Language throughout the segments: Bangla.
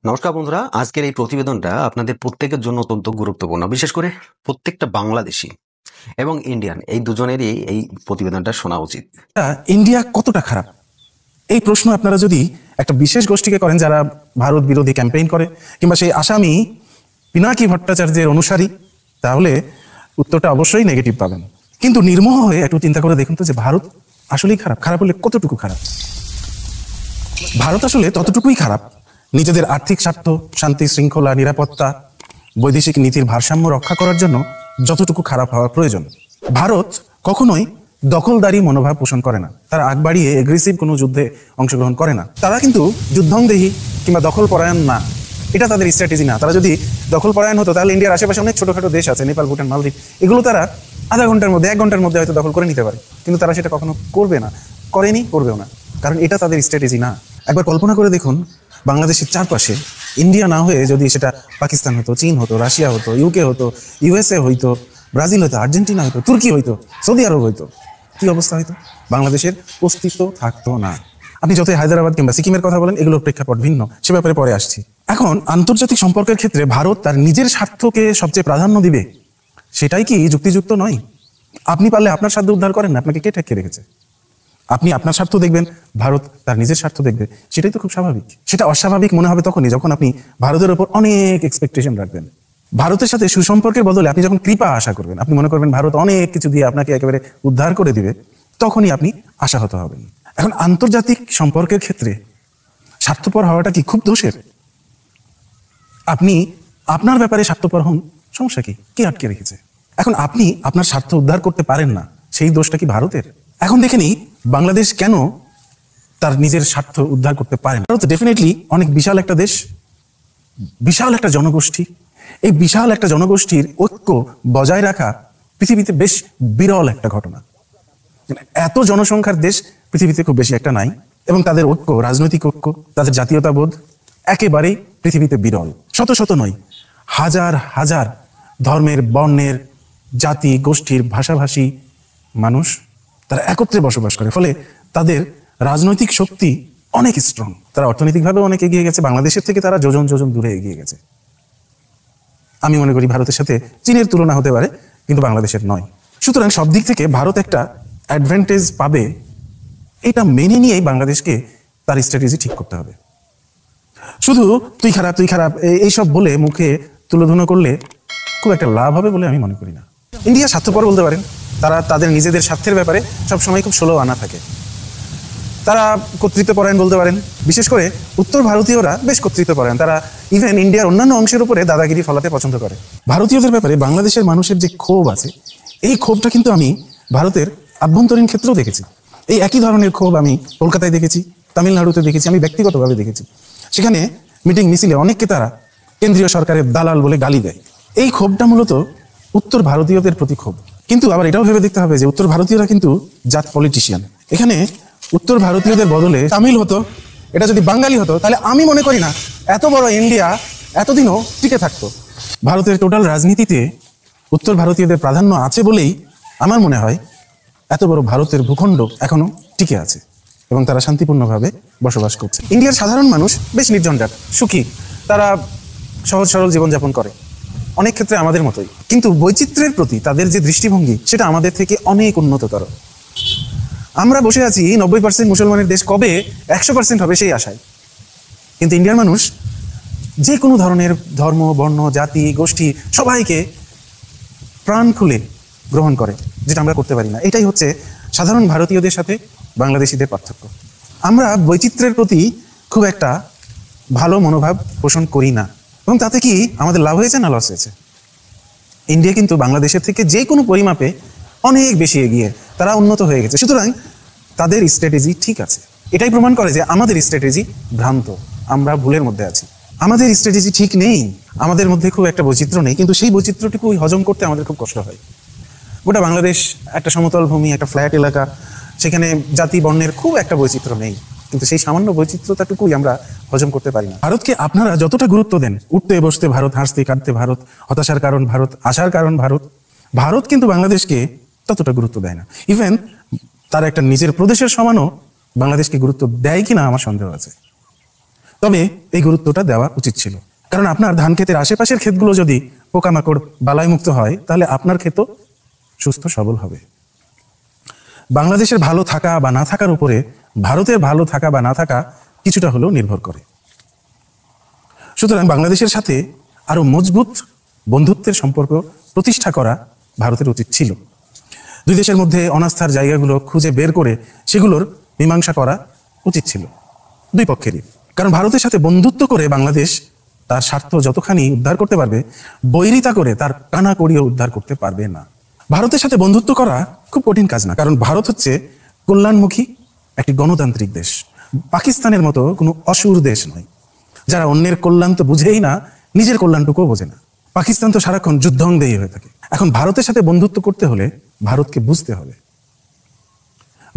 নমস্কার বন্ধুরা, আজকের এই প্রতিবেদনটা আপনাদের প্রত্যেকের জন্য অত্যন্ত গুরুত্বপূর্ণ, বিশেষ করে প্রত্যেকটা বাংলাদেশি এবং ইন্ডিয়ান এই দুজনেরই এই প্রতিবেদনটা শোনা উচিত। ইন্ডিয়া কতটা খারাপ, এই প্রশ্ন আপনারা যদি একটা বিশেষ গোষ্ঠীকে করেন যারা ভারত বিরোধী ক্যাম্পেইন করে কিংবা সেই আসামি পিনাকি ভট্টাচার্যের অনুসারী, তাহলে উত্তরটা অবশ্যই নেগেটিভ পাবেন। কিন্তু নির্মোহ হয়ে একটু চিন্তা করে দেখুন তো যে ভারত আসলেই খারাপ। খারাপ হলে কতটুকু খারাপ? ভারত আসলে ততটুকুই খারাপ নিজেদের আর্থিক স্বার্থ, শান্তি শৃঙ্খলা, নিরাপত্তা, বৈদেশিক নীতির ভারসাম্য রক্ষা করার জন্য যতটুকু খারাপ হওয়ার প্রয়োজন। ভারত কখনোই দখলদারি মনোভাব পোষণ করে না, তারা আগ বাড়িয়ে এগ্রেসিভ কোনো যুদ্ধে অংশগ্রহণ করে না। তারা কিন্তু যুদ্ধংদেহী কিংবা দখল পরায়ণ না, এটা তাদের স্ট্র্যাটেজি না। তারা যদি দখল পরায়ণ হতো তাহলে ইন্ডিয়ার আশেপাশে অনেক ছোটখাটো দেশ আছে, নেপাল, ভুটান, মালদ্বীপ, এগুলো তারা আধা ঘন্টার মধ্যে 1 ঘন্টার মধ্যে হয়তো দখল করে নিতে পারে। কিন্তু তারা সেটা কখনো করবে না, করেনি, করবেও না, কারণ এটা তাদের স্ট্র্যাটেজি না। একবার কল্পনা করে দেখুন, বাংলাদেশের চারপাশে ইন্ডিয়া না হয়ে যদি সেটা পাকিস্তান হতো, চীন হতো, রাশিয়া হতো, ইউকে হতো, ইউএসএ হইতো, ব্রাজিল হতো, আর্জেন্টিনা হইতো, তুর্কি হইতো, সৌদি আরব হইতো, কি অবস্থা হইতো? বাংলাদেশের অস্তিত্ব থাকতো না। আপনি যতই হায়দ্রাবাদ কিংবা সিকিমের কথা বলেন, এগুলোর প্রেক্ষাপট ভিন্ন, সে ব্যাপারে পরে আসছি। এখন আন্তর্জাতিক সম্পর্কের ক্ষেত্রে ভারত তার নিজের স্বার্থকে সবচেয়ে প্রাধান্য দিবে, সেটাই কি যুক্তিযুক্ত নয়? আপনি পারলে আপনার স্বার্থ উদ্ধার করেন না, আপনাকে কে ঠেকিয়ে রেখেছে? আপনি আপনার স্বার্থ দেখবেন, ভারত তার নিজের স্বার্থ দেখবে, সেটাই তো খুব স্বাভাবিক। সেটা অস্বাভাবিক মনে হবে তখনই যখন আপনি ভারতের উপর অনেক এক্সপেকটেশন রাখবেন। ভারতের সাথে সুসম্পর্কের বদলে আপনি যখন কৃপা আশা করবেন, আপনি মনে করবেন ভারত অনেক কিছু দিয়ে আপনাকে একেবারে উদ্ধার করে দিবে, তখনই আপনি আশাহত হবেন। এখন আন্তর্জাতিক সম্পর্কের ক্ষেত্রে স্বার্থপর হওয়াটা কি খুব দোষের? আপনি আপনার ব্যাপারে স্বার্থপর হন, সমস্যা কি? কে আটকে রেখেছে? এখন আপনি আপনার স্বার্থ উদ্ধার করতে পারেন না, সেই দোষটা কি ভারতের? এখন দেখে নিই বাংলাদেশ কেন তার নিজের স্বার্থ উদ্ধার করতে পারে না। ভারত ডেফিনেটলি অনেক বিশাল একটা দেশ, বিশাল একটা জনগোষ্ঠী। এই বিশাল একটা জনগোষ্ঠীর ঐক্য বজায় রাখা পৃথিবীতে বেশ বিরল একটা ঘটনা। এত জনসংখ্যার দেশ পৃথিবীতে খুব বেশি একটা নাই, এবং তাদের ঐক্য, রাজনৈতিক ঐক্য, তাদের জাতীয়তাবোধ একেবারেই পৃথিবীতে বিরল। শত শত নয়, হাজার হাজার ধর্মের, বর্ণের, জাতি, গোষ্ঠীর, ভাষাভাষী মানুষ তারা একত্রে বসবাস করে, ফলে তাদের রাজনৈতিক শক্তি অনেক স্ট্রং। তারা অর্থনৈতিকভাবে অনেক এগিয়ে গেছে, বাংলাদেশের থেকে তারা যোজন যোজন দূরে এগিয়ে গেছে। আমি মনে করি ভারতের সাথে চীনের তুলনা হতে পারে, কিন্তু বাংলাদেশের নয়। সুতরাং সব দিক থেকে ভারত একটা অ্যাডভান্টেজ পাবে, এটা মেনে নিয়েই বাংলাদেশকে তার স্ট্র্যাটেজি ঠিক করতে হবে। শুধু তুই খারাপ, তুই খারাপ এইসব বলে মুখে তুলোধুনো করলে খুব একটা লাভ হবে বলে আমি মনে করি না। ইন্ডিয়া স্বার্থপর বলতে পারেন, তারা তাদের নিজেদের স্বার্থের ব্যাপারে সবসময় খুব ষোলো আনা থাকে। তারা কর্তৃত্বপরায়ণ বলতে পারেন, বিশেষ করে উত্তর ভারতীয়রা বেশ কর্তৃত্বপরায়ণ। তারা ইভেন ইন্ডিয়ার অন্যান্য অংশের উপরে দাদাগিরি ফলাতে পছন্দ করে। ভারতীয়দের ব্যাপারে বাংলাদেশের মানুষের যে ক্ষোভ আছে, এই ক্ষোভটা কিন্তু আমি ভারতের আভ্যন্তরীণ ক্ষেত্রেও দেখেছি। এই একই ধরনের ক্ষোভ আমি কলকাতায় দেখেছি, তামিলনাড়ুতে দেখেছি, আমি ব্যক্তিগতভাবে দেখেছি। সেখানে মিটিং মিছিলে অনেককে তারা কেন্দ্রীয় সরকারের দালাল বলে গালি দেয়। এই ক্ষোভটা মূলত উত্তর ভারতীয়দের প্রতি ক্ষোভ। কিন্তু আবার এটাও ভেবে দেখতে হবে যে উত্তর ভারতীয়রা কিন্তু জাত পলিটিশিয়ান। এখানে উত্তর ভারতীয়দের বদলে তামিল হতো, এটা যদি বাঙালি হতো, তাহলে আমি মনে করি না এত বড় ইন্ডিয়া এতদিনও টিকে থাকতো। ভারতের টোটাল রাজনীতিতে উত্তর ভারতীয়দের প্রাধান্য আছে বলেই আমার মনে হয় এত বড় ভারতের ভূখণ্ড এখনো টিকে আছে এবং তারা শান্তিপূর্ণভাবে বসবাস করছে। ইন্ডিয়ার সাধারণ মানুষ বেশ নির্ঝঞ্ঝাট, সুখী, তারা সহজ সরল জীবনযাপন করে, অনেক ক্ষেত্রে আমাদের মতোই। কিন্তু বৈচিত্র্যের প্রতি তাদের যে দৃষ্টিভঙ্গি, সেটা আমাদের থেকে অনেক উন্নততর। আমরা বসে আছি 90% মুসলমানের দেশ কবে 100% হবে সেই আশায়, কিন্তু ইন্ডিয়ার মানুষ যে কোনো ধরনের ধর্ম, বর্ণ, জাতি, গোষ্ঠী সবাইকে প্রাণ খুলে গ্রহণ করে, যেটা আমরা করতে পারি না। এটাই হচ্ছে সাধারণ ভারতীয়দের সাথে বাংলাদেশিদের পার্থক্য। আমরা বৈচিত্র্যের প্রতি খুব একটা ভালো মনোভাব পোষণ করি না, এবং তাতে কি আমাদের লাভ হয়েছে না লস হয়েছে? ইন্ডিয়া কিন্তু বাংলাদেশের থেকে যে কোনো পরিমাপে অনেক বেশি এগিয়ে, তারা উন্নত হয়ে গেছে। সুতরাং তাদের স্ট্র্যাটেজি ঠিক আছে। এটাই প্রমাণ করে যে আমাদের স্ট্র্যাটেজি ভ্রান্ত, আমরা ভুলের মধ্যে আছি। আমাদের স্ট্র্যাটেজি ঠিক নেই, আমাদের মধ্যে খুব একটা বৈচিত্র্য নেই, কিন্তু সেই বৈচিত্র্যটুকু হজম করতে আমাদের খুব কষ্ট হয়। গোটা বাংলাদেশ একটা সমতল ভূমি, একটা ফ্ল্যাট এলাকা, সেখানে জাতি বর্ণের খুব একটা বৈচিত্র্য নেই, কিন্তু সেই সামান্য বৈচিত্র্যটাটুকুই আমরা হজম করতে পারি না। ভারতকে আপনারা যতটা গুরুত্ব দেন, উঠতে বসতে ভারত, হাসতে কাঁদতে ভারত, হতাশার কারণ ভারত, আশার কারণ ভারত, ভারত কিন্তু বাংলাদেশকে ততটা গুরুত্ব দেয় না। ইভেন তার একটা নিজের প্রদেশের সমানও বাংলাদেশকে গুরুত্ব দেয় কিনা আমার সন্দেহ আছে। তবে এই গুরুত্বটা দেওয়া উচিত ছিল, কারণ আপনার ধান ক্ষেতের আশেপাশের ক্ষেতগুলো যদি পোকামাকড় বালাই মুক্ত হয় তাহলে আপনার ক্ষেতও সুস্থ সবল হবে। বাংলাদেশের ভালো থাকা বা না থাকার উপরে ভারতের ভালো থাকা বা না থাকা কিছুটা হলেও নির্ভর করে। সুতরাং বাংলাদেশের সাথে আরো মজবুত বন্ধুত্বের সম্পর্ক প্রতিষ্ঠা করা ভারতের উচিত ছিল। দুই দেশের মধ্যে অনাস্থার জায়গাগুলো খুঁজে বের করে সেগুলোর মীমাংসা করা উচিত ছিল দুই পক্ষেরই। কারণ ভারতের সাথে বন্ধুত্ব করে বাংলাদেশ তার স্বার্থ যতখানি উদ্ধার করতে পারবে, বৈরিতা করে তার কানা কড়িও উদ্ধার করতে পারবে না। ভারতের সাথে বন্ধুত্ব করা খুব কঠিন কাজ না, কারণ ভারত হচ্ছে কল্যাণমুখী একটি গণতান্ত্রিক দেশ, পাকিস্তানের মতো কোনো অসুর দেশ নয়, যারা অন্যের কল্যাণ তো বুঝেই না, নিজের কল্যাণটুকুও বোঝে না। পাকিস্তান তো সারাক্ষণ যুদ্ধংদেহী হয়ে থাকে। এখন ভারতের সাথে বন্ধুত্ব করতে হলে ভারতকে বুঝতে হবে,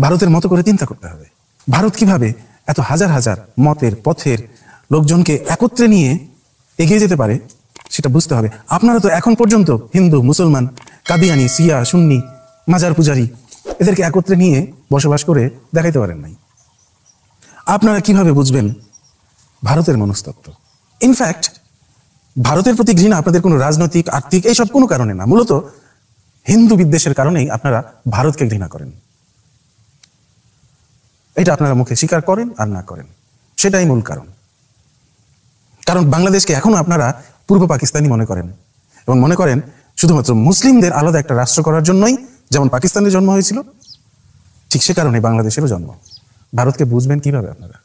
ভারতের মতো করে চিন্তা করতে হবে। ভারত কিভাবে এত হাজার হাজার মতের পথের লোকজনকে একত্রে নিয়ে এগিয়ে যেতে পারে সেটা বুঝতে হবে। আপনারা তো এখন পর্যন্ত হিন্দু, মুসলমান, কাদিয়ানি, সিয়া, সুন্নি, মাজার পূজারি এদেরকে একত্রে নিয়ে বসবাস করে দেখাইতে পারেন নাই। আপনারা কিভাবে বুঝবেন ভারতের মনস্তত্ত্ব? ইনফ্যাক্ট ভারতের প্রতি ঘৃণা আপনাদের কোনো রাজনৈতিক, আর্থিক এইসব কোনো কারণে না, মূলত হিন্দু বিদ্বেষের কারণেই আপনারা ভারতকে ঘৃণা করেন। এটা আপনারা মুখে স্বীকার করেন আর না করেন, সেটাই মূল কারণ। কারণ বাংলাদেশকে এখনো আপনারা পূর্ব পাকিস্তানি মনে করেন এবং মনে করেন শুধুমাত্র মুসলিমদের আলাদা একটা রাষ্ট্র করার জন্যই যেমন পাকিস্তানের জন্ম হয়েছিল, ঠিক সে কারণে বাংলাদেশেরও জন্ম। ভারতকে বুঝবেন কিভাবে আপনারা?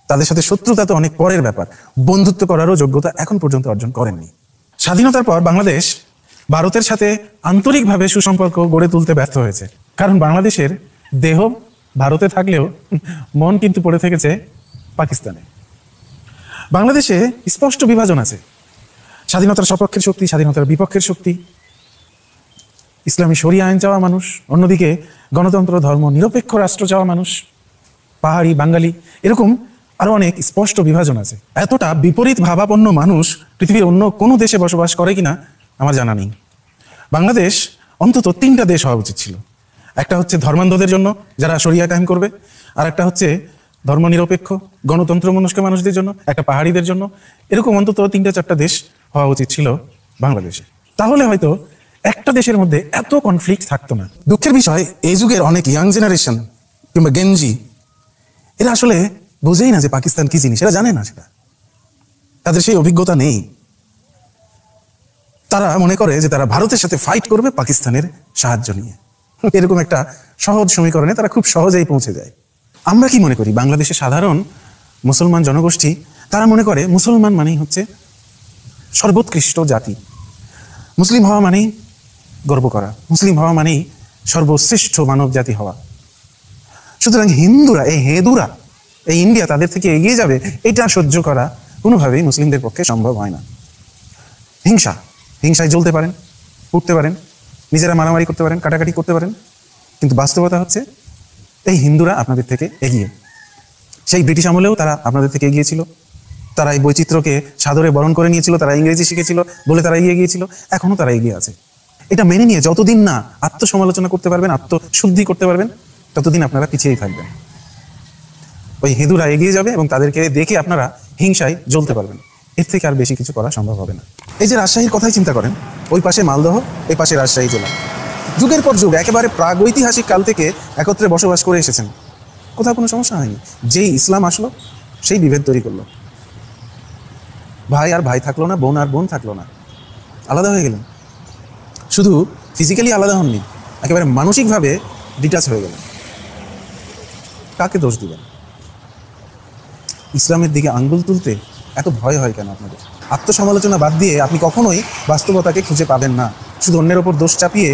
তাদের সাথে শত্রুতা তো অনেক পরের ব্যাপার, বন্ধুত্ব করারও যোগ্যতা এখন পর্যন্ত অর্জন করেননি। স্বাধীনতার পর বাংলাদেশ ভারতের সাথে আন্তরিকভাবে সুসম্পর্ক গড়ে তুলতে ব্যর্থ হয়েছে, কারণ বাংলাদেশের দেহ ভারতে থাকলেও মন কিন্তু পড়ে থেকেছে পাকিস্তানে। বাংলাদেশে স্পষ্ট বিভাজন আছে, স্বাধীনতার সপক্ষের শক্তি, স্বাধীনতার বিপক্ষের শক্তি, ইসলামী শরিয়া আইন চাওয়া মানুষ, অন্যদিকে গণতন্ত্র, ধর্ম নিরপেক্ষ রাষ্ট্র চাওয়া মানুষ, পাহাড়ি, বাঙালি, এরকম আরো অনেক স্পষ্ট বিভাজন আছে। এতটা বিপরীত ভাবাপন্ন মানুষ পৃথিবীর অন্য কোনো দেশে বসবাস করে কিনা আমার জানা নেই। বাংলাদেশ অন্তত 3টা দেশ হওয়া উচিত ছিল। একটা হচ্ছে ধর্মান্ধদের জন্য, যারা শরিয়া কায়েম করবে, আর একটা হচ্ছে ধর্মনিরপেক্ষ গণতন্ত্র মনস্ক মানুষদের জন্য, একটা পাহাড়িদের জন্য। এরকম অন্তত 3-4টা দেশ হওয়া উচিত ছিল বাংলাদেশে। তাহলে হয়তো একটা দেশের মধ্যে এত কনফ্লিক্ট থাকতো না। দুঃখের বিষয়, এই যুগের অনেক ইয়াং জেনারেশন কিংবা গেঞ্জি এরা আসলে বোঝেই না যে পাকিস্তান কি জিনিস, এরা জানে না সেটা, তাদের সেই অভিজ্ঞতা নেই। তারা মনে করে যে তারা ভারতের সাথে ফাইট করবে পাকিস্তানের সাহায্য নিয়ে। এরকম একটা সহজ সমীকরণে তারা খুব সহজেই পৌঁছে যায়। আমরা কি মনে করি? বাংলাদেশের সাধারণ মুসলমান জনগোষ্ঠী তারা মনে করে মুসলমান মানেই হচ্ছে সর্বোৎকৃষ্ট জাতি, মুসলিম হওয়া মানেই গর্ব করা, মুসলিম হওয়া মানেই সর্বশ্রেষ্ঠ মানব জাতি হওয়া। সুতরাং হিন্দুরা, এই হেঁদুরা, এই ইন্ডিয়া তাদের থেকে এগিয়ে যাবে, এটা সহ্য করা কোনোভাবেই মুসলিমদের পক্ষে সম্ভব হয় না। হিংসায় জ্বলতে পারেন, উঠতে পারেন, নিজেরা মারামারি করতে পারেন, কাটাকাটি করতে পারেন, কিন্তু বাস্তবতা হচ্ছে এই হিন্দুরা আপনাদের থেকে এগিয়ে। সেই ব্রিটিশ আমলেও তারা আপনাদের থেকে এগিয়ে ছিল, তারা এই বৈচিত্র্যকে সাদরে বরণ করে নিয়েছিল, তারা ইংরেজি শিখেছিল বলে তারা এগিয়ে গিয়েছিল, এখনো তারা এগিয়ে আছে। এটা মেনে নিয়ে যতদিন না আত্মসমালোচনা করতে পারবেন, আত্মশুদ্ধি করতে পারবেন, ততদিন আপনারা পিছিয়েই থাকবেন। ওই হিন্দুরা এগিয়ে যাবে এবং তাদেরকে দেখে আপনারা হিংসায় জ্বলতে পারবেন। এর থেকে আর বেশি কিছু করা সম্ভব হবে না। এই যে রাজশাহীর কথাই চিন্তা করেন, ওই পাশে মালদহ, এই পাশে রাজশাহী জেলা, যুগের পর যুগ একেবারে প্রাগৈতিহাসিক কাল থেকে একত্রে বসবাস করে এসেছেন, কোথাও কোনো সমস্যা হয়নি। যেই ইসলাম আসলো সেই বিভেদ তৈরি করলো, ভাই আর ভাই থাকলো না, বোন আর বোন থাকলো না, আলাদা হয়ে গেলেন। শুধু ফিজিক্যালি আলাদা হননি, একেবারে মানসিকভাবে ডিটাচ হয়ে গেলেন। কাকে দোষ দিবেন? ইসলামের দিকে আঙ্গুল তুলতে এত ভয় হয় কেন আপনাদের? আত্মসমালোচনা বাদ দিয়ে আপনি কখনোই বাস্তবতাকে খুঁজে পাবেন না। শুধু অন্যের ওপর দোষ চাপিয়ে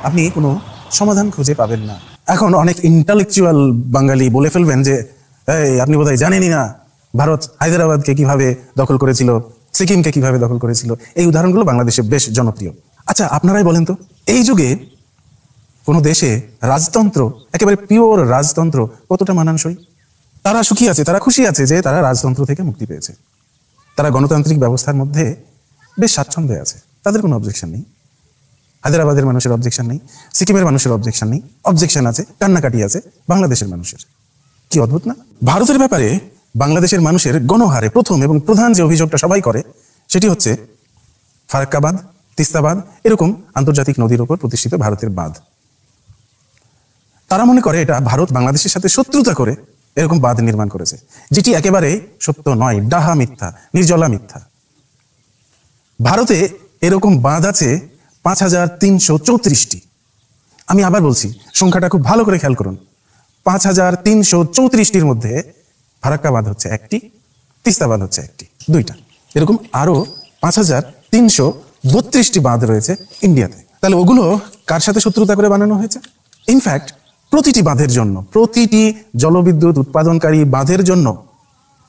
আপনি কোনো সমাধান খুঁজে পাবেন না। এখন অনেক ইন্টালেকচুয়াল বাঙালি বলে ফেলবেন যে এই আপনি বোধহয় জানেনই না ভারত হায়দ্রাবাদকে কিভাবে দখল করেছিল, সিকিমকে কিভাবে দখল করেছিল। এই উদাহরণগুলো বাংলাদেশে বেশ জনপ্রিয়। আচ্ছা, আপনারাই বলেন তো, এই যুগে কোনো দেশে রাজতন্ত্র, একেবারে পিওর রাজতন্ত্র কতটা মানানসই? তারা সুখী আছে, তারা খুশি আছে যে তারা রাজতন্ত্র থেকে মুক্তি পেয়েছে, তারা গণতান্ত্রিক ব্যবস্থার মধ্যে বেশ স্বাচ্ছন্দ্যে আছে, তাদের কোনো অবজেকশন নেই। হায়দ্রাবাদের মানুষের অবজেকশন নেই, সিকিমের মানুষের অবজেকশন নেই, অবজেকশন আছে, কান্নাকাটি আছে বাংলাদেশের মানুষের। কি অদ্ভুত না? ভারতের ব্যাপারে বাংলাদেশের মানুষের গণহারে প্রথম এবং প্রধান যে অভিযোগটা সবাই করে সেটি হচ্ছে ফারাক্কা বাঁধ, তিস্তা বাঁধ, এরকম আন্তর্জাতিক নদীর উপর প্রতিষ্ঠিত ভারতের বাঁধ। তারা মনে করে এটা ভারত বাংলাদেশের সাথে শত্রুতা করে এরকম বাঁধ নির্মাণ করেছে, যেটি একেবারে সত্য নয়, ডাহা মিথ্যা, নির্জলা মিথ্যা। ভারতে এরকম বাঁধ আছে 5334টি। আমি আবার বলছি, সংখ্যাটা খুব ভালো করে খেয়াল করুন। 5334টির মধ্যে ফারাক্কা বাঁধ হচ্ছে একটি, তিস্তা বাঁধ হচ্ছে একটি, দুইটা। এরকম আরো 5332টি বাঁধ রয়েছে ইন্ডিয়াতে। তাহলে ওগুলো কার সাথে শত্রুতা করে বানানো হয়েছে? ইনফ্যাক্ট প্রতিটি বাঁধের জন্য, প্রতিটি জলবিদ্যুৎ উৎপাদনকারী বাঁধের জন্য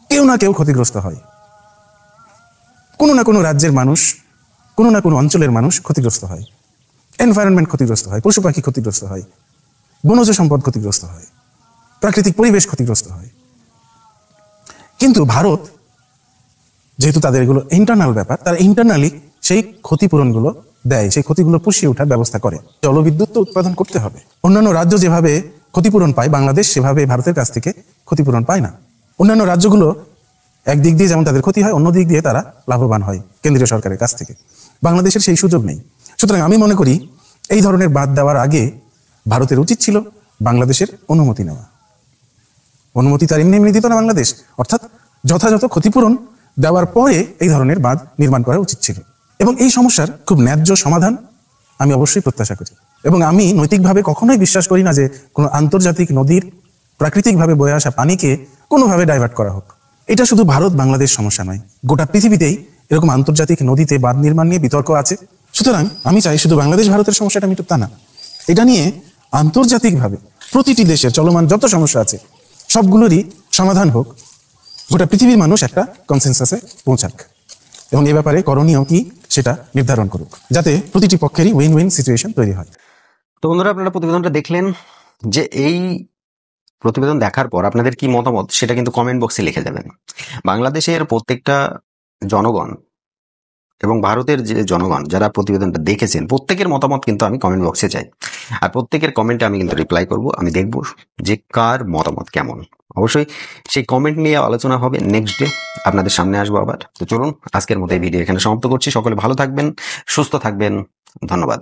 কেউ না কেউ ক্ষতিগ্রস্ত হয়। কোনো না কোনো রাজ্যের মানুষ, কোনো না কোনো অঞ্চলের মানুষ ক্ষতিগ্রস্ত হয়, এনভায়রনমেন্ট ক্ষতিগ্রস্ত হয়, পশু পাখি ক্ষতিগ্রস্ত হয়, বনজ সম্পদ ক্ষতিগ্রস্ত হয়, প্রাকৃতিক পরিবেশ ক্ষতিগ্রস্ত হয়। কিন্তু ভারত, যেহেতু তাদের এগুলো ইন্টারনাল ব্যাপার, তারা ইন্টারনালি সেই ক্ষতিপূরণগুলো দেয়, সেই ক্ষতিগুলো পুষিয়ে ওঠার ব্যবস্থা করে। জলবিদ্যুৎ তো উৎপাদন করতে হবে। অন্যান্য রাজ্য যেভাবে ক্ষতিপূরণ পায়, বাংলাদেশ সেভাবে ভারতের কাছ থেকে ক্ষতিপূরণ পায় না। অন্যান্য রাজ্যগুলো একদিক দিয়ে যেমন তাদের ক্ষতি হয়, অন্য দিক দিয়ে তারা লাভবান হয় কেন্দ্রীয় সরকারের কাছ থেকে। বাংলাদেশের সেই সুযোগ নেই। সুতরাং আমি মনে করি এই ধরনের বাদ দেওয়ার আগে ভারতের উচিত ছিল বাংলাদেশের অনুমতি নেওয়া। অনুমতি তার এমনি এমনি দিত না বাংলাদেশ, অর্থাৎ যথাযথ ক্ষতিপূরণ দেওয়ার পরে এই ধরনের বাঁধ নির্মাণ করা উচিত ছিল। এবং এই সমস্যার খুব ন্যায্য সমাধান আমি অবশ্যই প্রত্যাশা করি। এবং আমি নৈতিকভাবে কখনোই বিশ্বাস করি না যে কোনো আন্তর্জাতিক নদীর প্রাকৃতিকভাবে বয়ে আসা পানিকে কোনোভাবে ডাইভার্ট করা হোক। এটা শুধু ভারত বাংলাদেশ সমস্যা নয়, গোটা পৃথিবীতেই এরকম আন্তর্জাতিক নদীতে বাঁধ নির্মাণ নিয়ে বিতর্ক আছে। সুতরাং আমি চাই শুধু বাংলাদেশ ভারতের সমস্যাটা মিটুক তা না, এটা নিয়ে আন্তর্জাতিকভাবে প্রতিটি দেশের চলমান যত সমস্যা আছে সবগুলোরই সমাধান হোক, গোটা পৃথিবীর মানুষ একটা কনসেনসাসে পৌঁছাক এবং এ ব্যাপারে করণীয় কি সেটা নির্ধারণ করুক, যাতে প্রতিটি পক্ষেরই উইন উইন সিচুয়েশন তৈরি হয়। তো বন্ধুরা, আপনারা প্রতিবেদনটা দেখলেন, যে এই প্রতিবেদন দেখার পর আপনাদের কি মতামত সেটা কিন্তু কমেন্ট বক্সে লিখে যাবেন। বাংলাদেশের প্রত্যেকটা জনগণ এবং ভারতের যে জনগণ যারা প্রতিবেদনটা দেখেছেন, প্রত্যেকের মতামত কিন্তু আমি কমেন্ট বক্সে চাই। আর প্রত্যেকের কমেন্টে আমি কিন্তু রিপ্লাই করব। আমি দেখব যে কার মতামত কেমন। অবশ্যই সেই কমেন্ট নিয়ে আলোচনা হবে নেক্সট ডে, আপনাদের সামনে আসবো আবার। তো চলুন, আজকের মতো এই ভিডিও এখানে সমাপ্ত করছি। সকলে ভালো থাকবেন, সুস্থ থাকবেন, ধন্যবাদ।